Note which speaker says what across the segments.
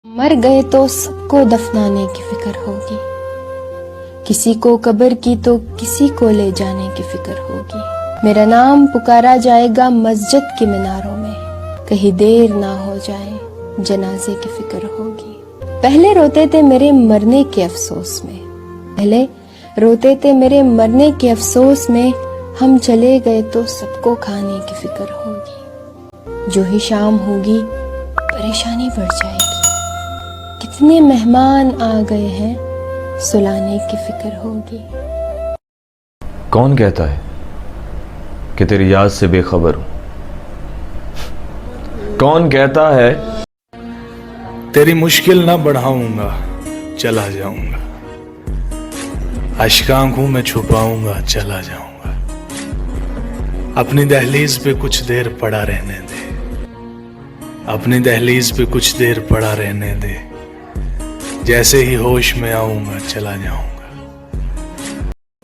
Speaker 1: मर गए तो सबको दफनाने की फिक्र होगी, किसी को कब्र की तो किसी को ले जाने की फिक्र होगी। मेरा नाम पुकारा जाएगा मस्जिद के मीनारों में, कहीं देर ना हो जाए जनाजे की फिक्र होगी। पहले रोते थे मेरे मरने के अफसोस में, पहले रोते थे मेरे मरने के अफसोस में, हम चले गए तो सबको खाने की फिक्र होगी। जो ही शाम होगी परेशानी बढ़ जाएगी, कितने मेहमान आ गए हैं सुलाने की फिक्र होगी।
Speaker 2: कौन कहता है कि तेरी याद से बेखबर हूं? कौन कहता है
Speaker 3: तेरी मुश्किल ना बढ़ाऊंगा चला जाऊंगा, अश्कांखों में छुपाऊंगा चला जाऊंगा। अपनी दहलीज पे कुछ देर पड़ा रहने दे, अपनी दहलीज पे कुछ देर पड़ा रहने दे, जैसे ही होश में आऊंगा चला जाऊंगा।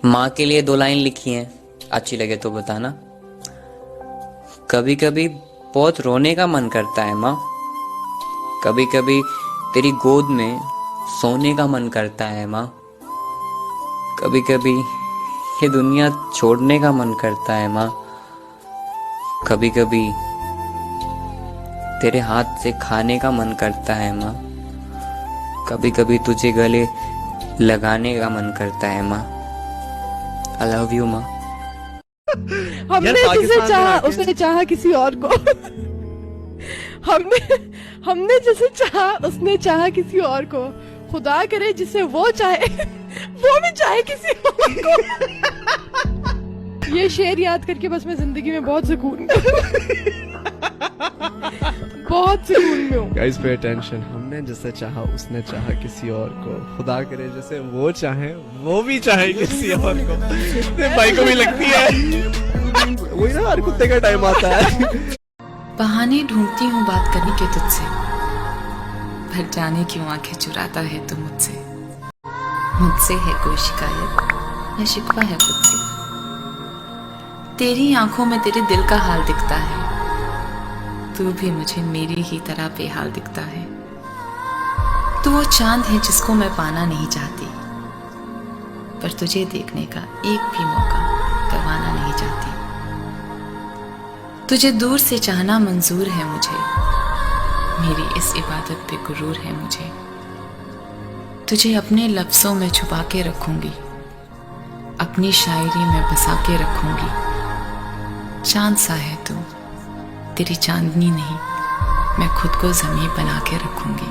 Speaker 4: माँ के लिए 2 लाइन लिखी हैं, अच्छी लगे तो बताना। कभी कभी बहुत रोने का मन करता है माँ, कभी कभी तेरी गोद में सोने का मन करता है माँ, कभी कभी ये दुनिया छोड़ने का मन करता है माँ, कभी कभी तेरे हाथ से खाने का मन करता है माँ, कभी कभी तुझे गले लगाने का मन करता है माँ। आई लव यू माँ।
Speaker 5: हमने जिसे चाहा उसने चाहा किसी और को हमने जिसे चाहा उसने चाहा किसी और को। खुदा करे जिसे वो चाहे वो भी चाहे किसी और को। ये शेर याद करके बस मैं जिंदगी में बहुत सुकून बहुत सुकून में हूँ।
Speaker 6: गाइस पे अटेंशन, हमने जिसे चाहा उसने चाहा किसी और को, खुदा करे जैसे वो चाहे वो भी चाहे किसी और को। भाई को भी लगती है वही ना, हर कुत्ते का टाइम आता है।
Speaker 7: बहाने ढूंढती हूँ बात करने के तुझसे, पर जाने क्यों आंखें चुराता है तू मुझसे। मुझसे है कोई शिकायत या शिकवा है खुद से, तेरी आंखों में तेरे दिल का हाल दिखता है, तू भी मुझे मेरी ही तरह बेहाल दिखता है। तू वो चांद है जिसको मैं पाना नहीं चाहती, पर तुझे देखने का एक भी मौका गंवाना नहीं चाहती। तुझे दूर से चाहना मंजूर है मुझे, मेरी इस इबादत पे गुरूर है मुझे। तुझे अपने लफ्जों में छुपा के रखूंगी, अपनी शायरी में बसा के रखूंगी। चांद सा है तू, तेरी चांदनी नहीं, मैं खुद को ज़मीं बना के रखूंगी।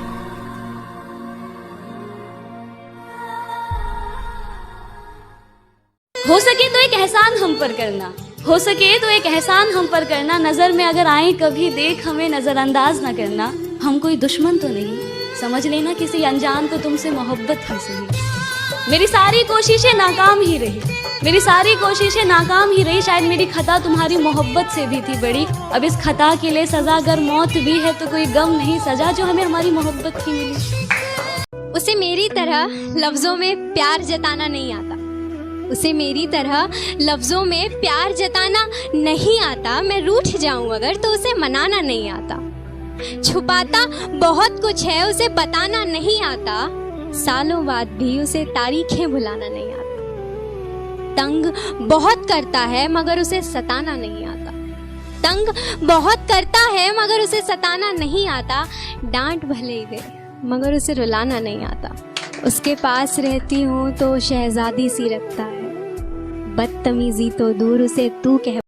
Speaker 8: हो सके तो एक एहसान हम पर करना, हो सके तो एक एहसान हम पर करना, नजर में अगर आए कभी देख हमें नजरअंदाज ना करना। हम कोई दुश्मन तो नहीं, समझ लेना किसी अनजान को तुमसे मोहब्बत ही सही। मेरी सारी कोशिशें नाकाम ही रही, मेरी सारी कोशिशें नाकाम ही रही, शायद मेरी खता तुम्हारी मोहब्बत से भी थी बड़ी। अब इस खता के लिए सजा अगर मौत भी है तो कोई गम नहीं सजा जो हमें हमारी मोहब्बत की मिली।
Speaker 9: उसे मेरी तरह लफ्जों में प्यार जताना नहीं आता, उसे मेरी तरह लफ्जों में प्यार जताना नहीं आता। मैं रूठ जाऊं अगर तो उसे मनाना नहीं आता। छुपाता बहुत कुछ है उसे बताना नहीं आता, सालों बाद भी उसे तारीखें भुलाना नहीं आता। तंग बहुत करता है मगर उसे सताना नहीं आता, तंग बहुत करता है मगर उसे सताना नहीं आता। डांट भले ही दे मगर उसे रुलाना नहीं आता। उसके पास रहती हूँ तो शहजादी सी रखता है, बदतमीजी तो दूर उसे तू कह।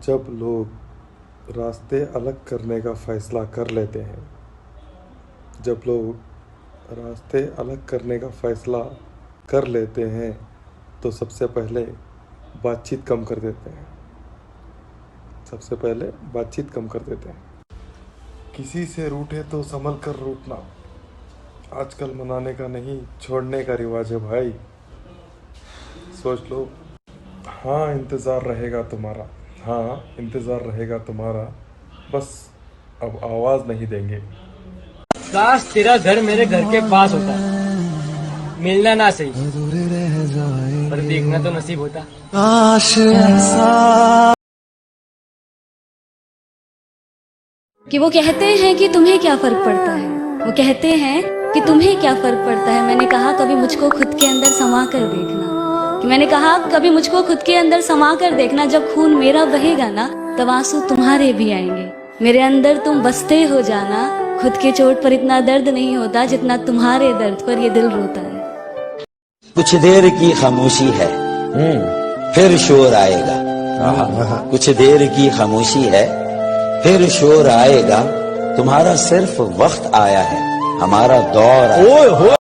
Speaker 10: जब लोग रास्ते अलग करने का फैसला कर लेते हैं, जब लोग रास्ते अलग करने का फैसला कर लेते हैं तो सबसे पहले बातचीत कम कर देते हैं, सबसे पहले बातचीत कम कर देते हैं। किसी से रूठे तो संभल कर रूठना आजकल मनाने का नहीं छोड़ने का रिवाज है भाई, सोच लो। हाँ इंतज़ार रहेगा तुम्हारा, हाँ इंतज़ार रहेगा तुम्हारा, बस अब आवाज़ नहीं देंगे।
Speaker 11: काश तेरा घर मेरे घर के पास होता, मिलना ना सही पर देखना तो नसीब होता।
Speaker 8: कि वो कहते हैं कि तुम्हें क्या फर्क पड़ता है, वो कहते हैं कि तुम्हें क्या फर्क पड़ता है। मैंने कहा कभी मुझको खुद के अंदर समा कर देखना, कि मैंने कहा कभी मुझको खुद के अंदर समा कर देखना, जब खून मेरा बहेगा ना तब आंसू तुम्हारे भी आएंगे। मेरे अंदर तुम बसते हो जाना, खुद के चोट पर इतना दर्द नहीं होता जितना तुम्हारे दर्द पर ये दिल रोता है।
Speaker 12: कुछ देर की खामोशी है, फिर शोर आएगा। कुछ देर की खामोशी है, फिर शोर आएगा। तुम्हारा सिर्फ वक्त आया है, हमारा दौर आया।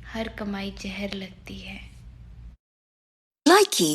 Speaker 7: हर कमाई जहर लगती है।
Speaker 13: Likey